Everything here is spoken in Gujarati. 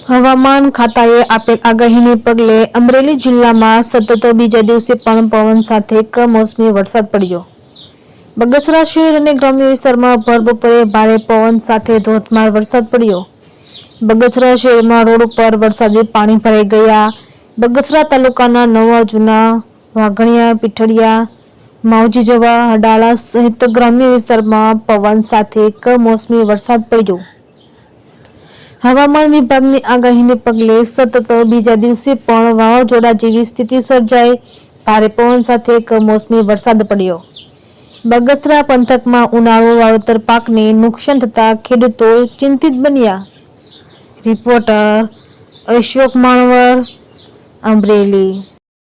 હવામાન ખાતાએ આપેલ આગાહીને પગલે અમરેલી જિલ્લામાં સતત બીજા દિવસે પણ પવન સાથે કમોસમી વરસાદ પડ્યો। બગસરા શહેર અને ગ્રામ્ય વિસ્તારમાં ભર બપોરે ભારે પવન સાથે ધોધમાર વરસાદ પડ્યો। બગસરા શહેરમાં રોડ ઉપર વરસાદી પાણી ભરાઈ ગયા। બગસરા તાલુકાના નવા જૂના વાઘણિયા પીઠડિયા માવજી જવા હડાળા સહિત ગ્રામ્ય વિસ્તારમાં પવન સાથે કમોસમી વરસાદ પડ્યો। હવામાન વિભાગની આગાહીને પગલે સતત બીજા દિવસે પણ વાવાઝોડા જેવી સ્થિતિ સર્જાઈ ભારે પવન સાથે કમોસમી વરસાદ પડ્યો। બગસરા પંથકમાં ઉનાળુ વાવેતર પાકને નુકસાન થતા ખેડૂતો ચિંતિત બન્યા। રિપોર્ટર અશોક માણવર, અમરેલી।